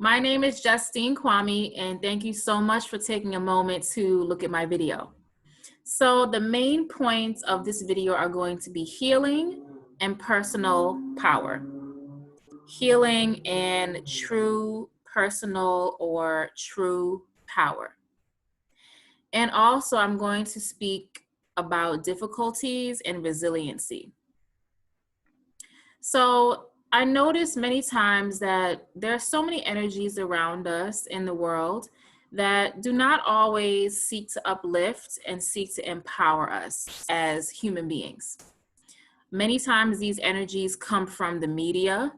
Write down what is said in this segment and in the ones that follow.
My name is Justine Quammie, and thank you so much for taking a moment to look at my video. So the main points of this video are going to be healing and personal power. Healing and true personal or true power. And also I'm going to speak about difficulties and resiliency. So I notice many times that there are so many energies around us in the world that do not always seek to uplift and seek to empower us as human beings. Many times these energies come from the media.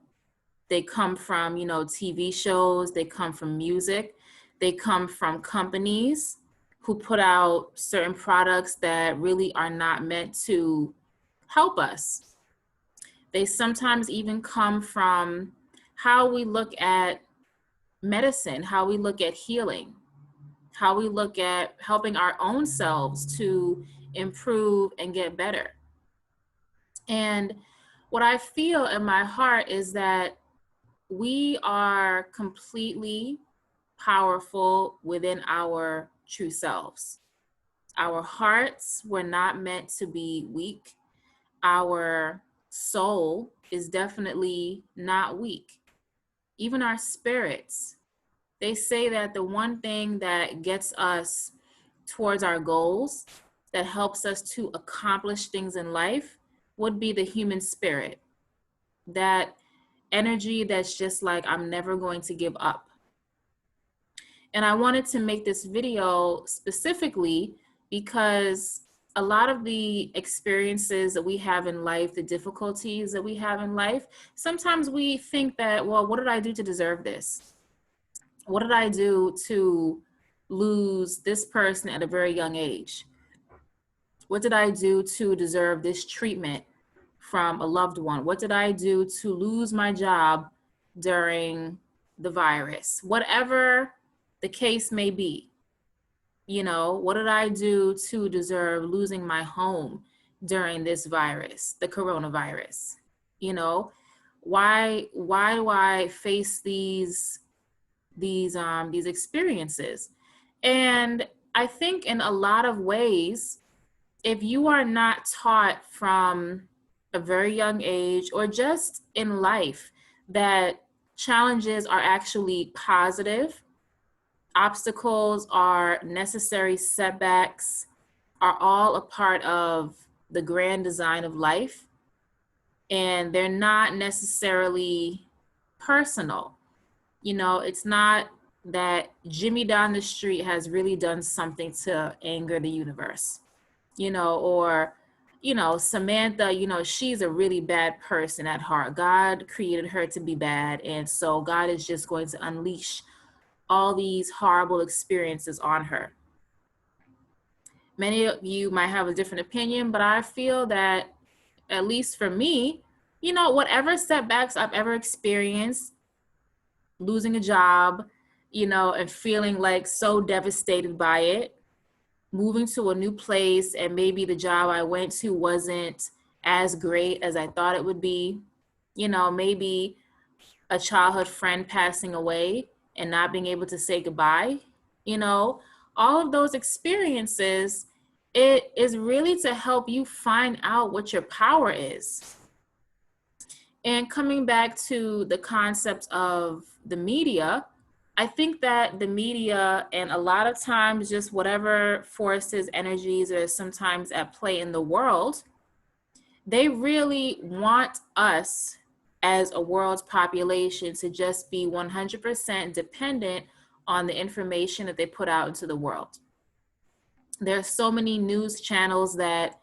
They come from, TV shows. They come from music. They come from companies who put out certain products that really are not meant to help us. They sometimes even come from how we look at medicine, how we look at healing, how we look at helping our own selves to improve and get better. And what I feel in my heart is that we are completely powerful within our true selves. Our hearts were not meant to be weak. Our soul is definitely not weak. Even our spirits, they say that the one thing that gets us towards our goals, that helps us to accomplish things in life, would be the human spirit. That energy that's just like, I'm never going to give up. And I wanted to make this video specifically because a lot of the experiences that we have in life, the difficulties that we have in life, sometimes we think that, well, what did I do to deserve this? What did I do to lose this person at a very young age? What did I do to deserve this treatment from a loved one? What did I do to lose my job during the virus? Whatever the case may be. What did I do to deserve losing my home during this virus, the coronavirus? Why do I face these experiences? And I think in a lot of ways, if you are not taught from a very young age or just in life that challenges are actually positive, obstacles are necessary, setbacks are all a part of the grand design of life, and they're not necessarily personal. It's not that Jimmy down the street has really done something to anger the universe, or Samantha, she's a really bad person at heart. God created her to be bad, and so God is just going to unleash all these horrible experiences on her. Many of you might have a different opinion, but I feel that, at least for me, whatever setbacks I've ever experienced, losing a job, and feeling like so devastated by it, moving to a new place, and maybe the job I went to wasn't as great as I thought it would be, maybe a childhood friend passing away and not being able to say goodbye, all of those experiences, it is really to help you find out what your power is. And coming back to the concept of the media, I think that the media, and a lot of times just whatever forces, energies are sometimes at play in the world, they really want us as a world's population to just be 100% dependent on the information that they put out into the world. There are so many news channels that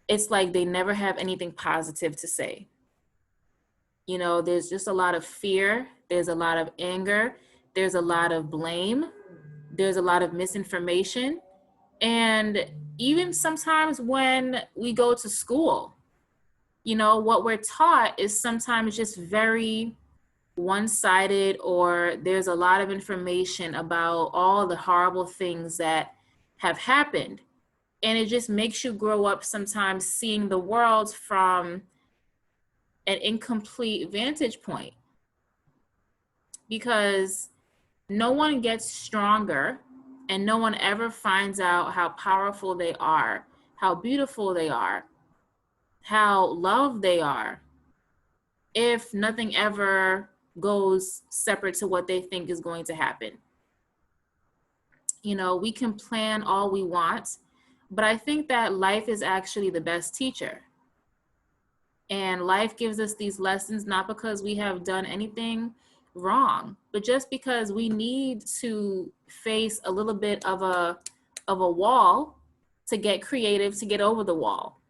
it's like they never have anything positive to say. There's just a lot of fear. There's a lot of anger. There's a lot of blame. There's a lot of misinformation. And even sometimes when we go to school, what we're taught is sometimes just very one-sided, or there's a lot of information about all the horrible things that have happened. And it just makes you grow up sometimes seeing the world from an incomplete vantage point. because no one gets stronger and no one ever finds out how powerful they are, how beautiful they are, how loved they are, if nothing ever goes separate to what they think is going to happen. You know, we can plan all we want, but I think that life is actually the best teacher. And life gives us these lessons not because we have done anything wrong, but just because we need to face a little bit of a wall to get creative, to get over the wall.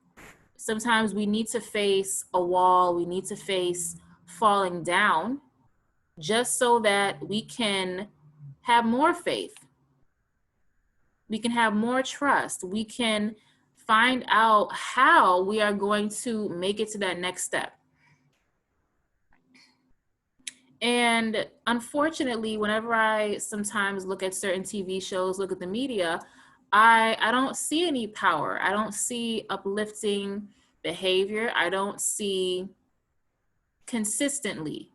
Sometimes we need to face a wall, we need to face falling down just so that we can have more faith. We can have more trust. We can find out how we are going to make it to that next step. And unfortunately, whenever I sometimes look at certain TV shows, look at the media, I don't see any power. I don't see uplifting behavior. I don't see consistently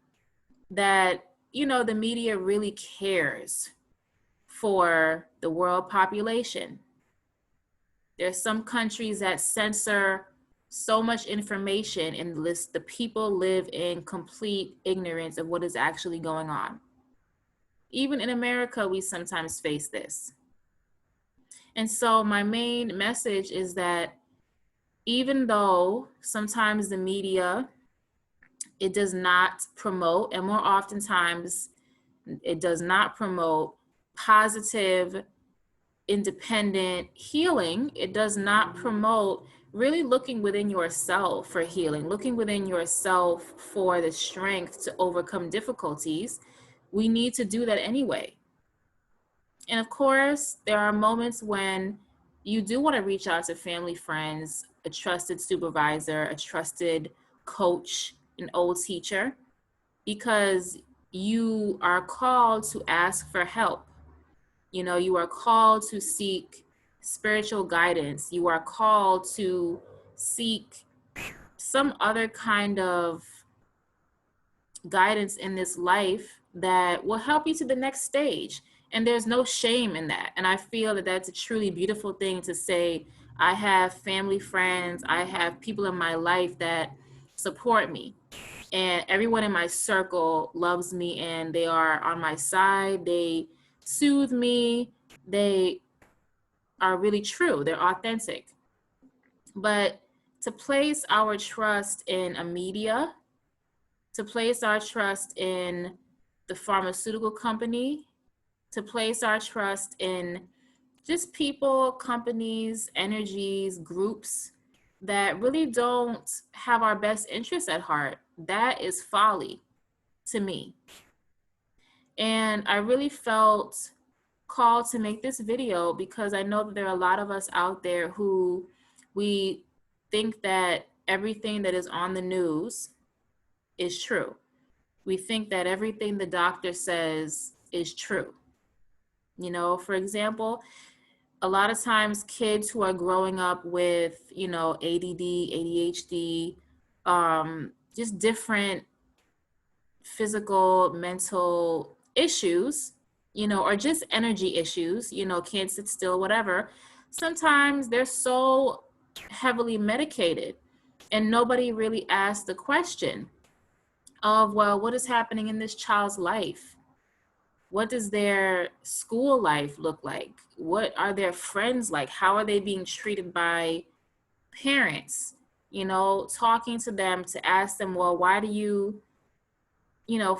that, you know, the media really cares for the world population. There's some countries that censor so much information and the people live in complete ignorance of what is actually going on. Even in America, we sometimes face this. And so my main message is that even though sometimes the media, it does not promote, and more oftentimes it does not promote positive, independent healing, it does not promote really looking within yourself for healing, looking within yourself for the strength to overcome difficulties. We need to do that anyway. And of course, there are moments when you do want to reach out to family, friends, a trusted supervisor, a trusted coach, an old teacher, because you are called to ask for help. You know, you are called to seek spiritual guidance. You are called to seek some other kind of guidance in this life that will help you to the next stage. And there's no shame in that. And I feel that that's a truly beautiful thing to say. I have family, friends, I have people in my life that support me. And everyone in my circle loves me and they are on my side. They soothe me. They are really true. They're authentic. But to place our trust in a media, to place our trust in the pharmaceutical company, to place our trust in just people, companies, energies, groups that really don't have our best interests at heart, that is folly to me. And I really felt called to make this video because I know that there are a lot of us out there who we think that everything that is on the news is true. We think that everything the doctor says is true. You know, for example, a lot of times kids who are growing up with, you know, ADD, ADHD, just different physical, mental issues, you know, or just energy issues, you know, can't sit still, whatever. Sometimes they're so heavily medicated and nobody really asks the question of, well, what is happening in this child's life? What does their school life look like? What are their friends like? How are they being treated by parents? You know, talking to them to ask them, well, why do you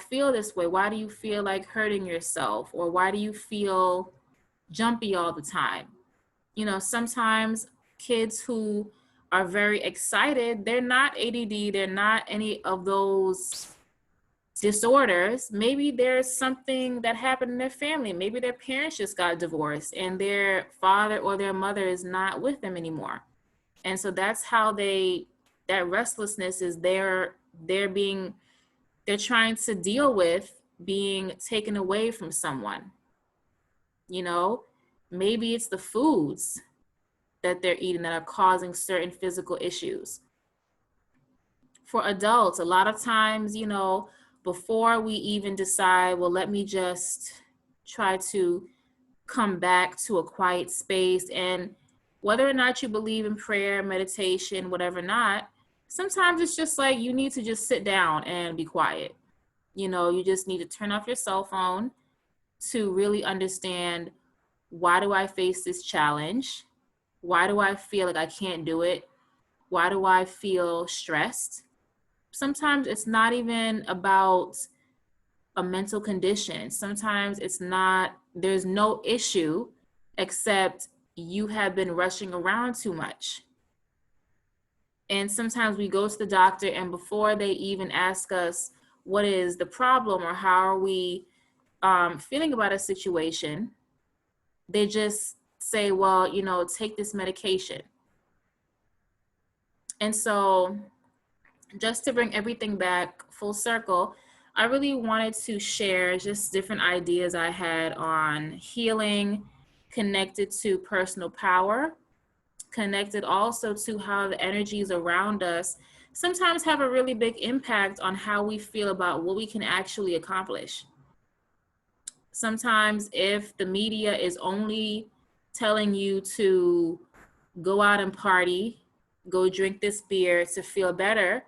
feel this way? Why do you feel like hurting yourself? Or why do you feel jumpy all the time? You know, sometimes kids who are very excited, they're not ADD, they're not any of those disorders. Maybe there's something that happened in their family. Maybe their parents just got divorced and their father or their mother is not with them anymore. And so that's how that restlessness is they're trying to deal with being taken away from someone. You know, maybe it's the foods that they're eating that are causing certain physical issues. For adults, a lot of times, you know, before we even decide, well, let me just try to come back to a quiet space. And whether or not you believe in prayer, meditation, whatever not, sometimes it's just like you need to just sit down and be quiet. You just need to turn off your cell phone to really understand, why do I face this challenge? Why do I feel like I can't do it? Why do I feel stressed? Sometimes it's not even about a mental condition. Sometimes it's not, there's no issue except you have been rushing around too much. And sometimes we go to the doctor, and before they even ask us what is the problem or how are we feeling about a situation, they just say, well, take this medication. And so, just to bring everything back full circle, I really wanted to share just different ideas I had on healing, connected to personal power, connected also to how the energies around us sometimes have a really big impact on how we feel about what we can actually accomplish. Sometimes if the media is only telling you to go out and party, go drink this beer to feel better,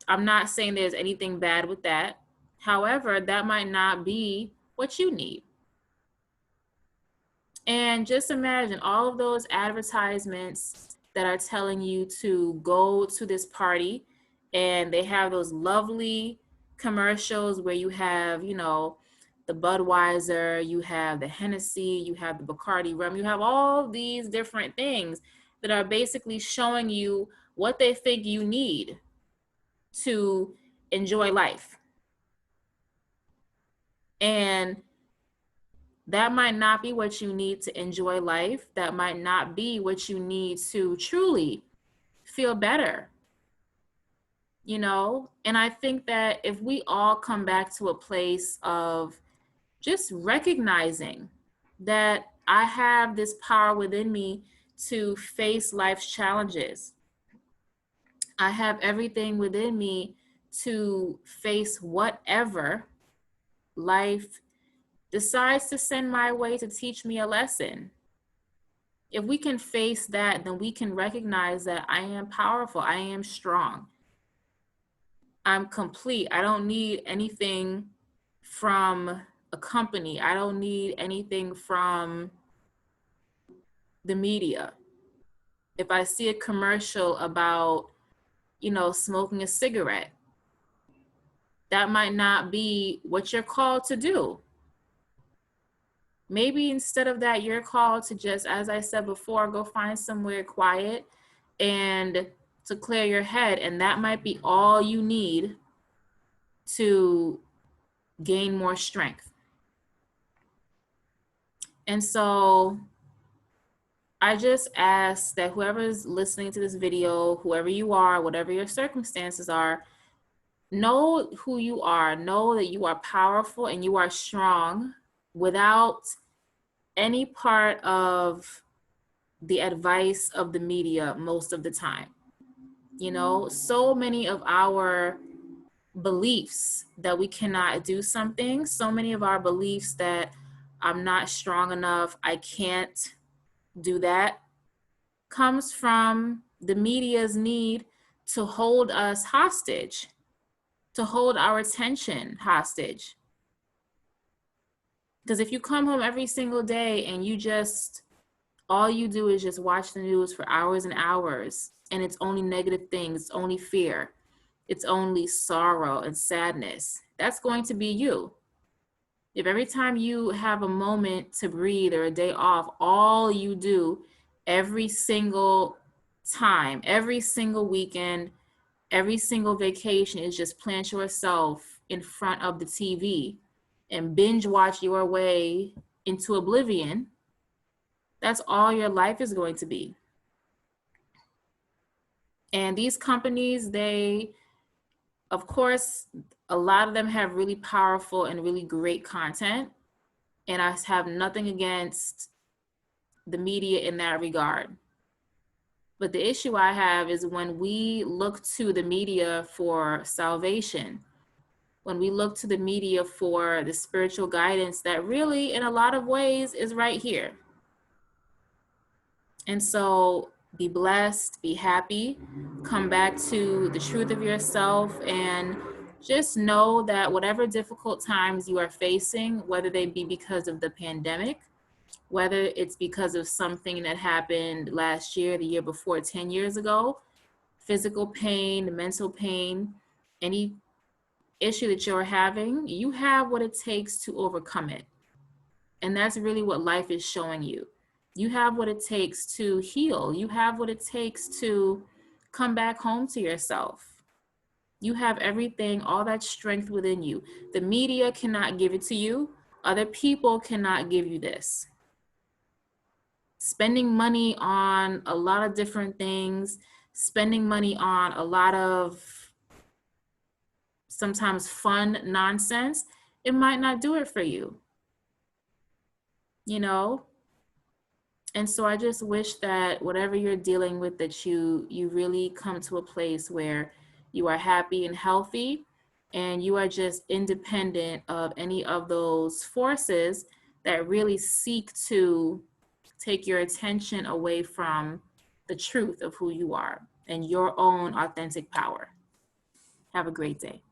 I'm not saying there's anything bad with that. However, that might not be what you need. And just imagine all of those advertisements that are telling you to go to this party, and they have those lovely commercials where you have, the Budweiser, you have the Hennessy, you have the Bacardi rum, you have all these different things that are basically showing you what they think you need to enjoy life. And that might not be what you need to enjoy life. That might not be what you need to truly feel better, And I think that if we all come back to a place of just recognizing that I have this power within me to face life's challenges, I have everything within me to face whatever life decides to send my way to teach me a lesson. If we can face that, then we can recognize that I am powerful, I am strong, I'm complete. I don't need anything from a company. I don't need anything from the media. If I see a commercial about, smoking a cigarette, that might not be what you're called to do. Maybe instead of that, you're called to just, as I said before, go find somewhere quiet and to clear your head. And that might be all you need to gain more strength. And so I just ask that whoever's listening to this video, whoever you are, whatever your circumstances are, know who you are. Know that you are powerful and you are strong without any part of the advice of the media most of the time. So many of our beliefs that we cannot do something, so many of our beliefs that I'm not strong enough, I can't do that, comes from the media's need to hold us hostage, to hold our attention hostage. Because if you come home every single day and all you do is just watch the news for hours and hours, and it's only negative things, it's only fear, it's only sorrow and sadness, that's going to be you. If every time you have a moment to breathe or a day off, all you do every single time, every single weekend, every single vacation is just plant yourself in front of the TV and binge watch your way into oblivion, that's all your life is going to be. And these companies, of course, a lot of them have really powerful and really great content. And I have nothing against the media in that regard. But the issue I have is when we look to the media for salvation, when we look to the media for the spiritual guidance that really, in a lot of ways, is right here. And so be blessed, be happy, come back to the truth of yourself, and just know that whatever difficult times you are facing, whether they be because of the pandemic, whether it's because of something that happened last year, the year before, 10 years ago, physical pain, mental pain, any issue that you're having, you have what it takes to overcome it. And that's really what life is showing you. You have what it takes to heal. You have what it takes to come back home to yourself. You have everything, all that strength within you. The media cannot give it to you. Other people cannot give you this. Spending money on a lot of different things, spending money on a lot of sometimes fun nonsense, it might not do it for you, you know? And so I just wish that whatever you're dealing with, that you really come to a place where you are happy and healthy, and you are just independent of any of those forces that really seek to take your attention away from the truth of who you are and your own authentic power. Have a great day.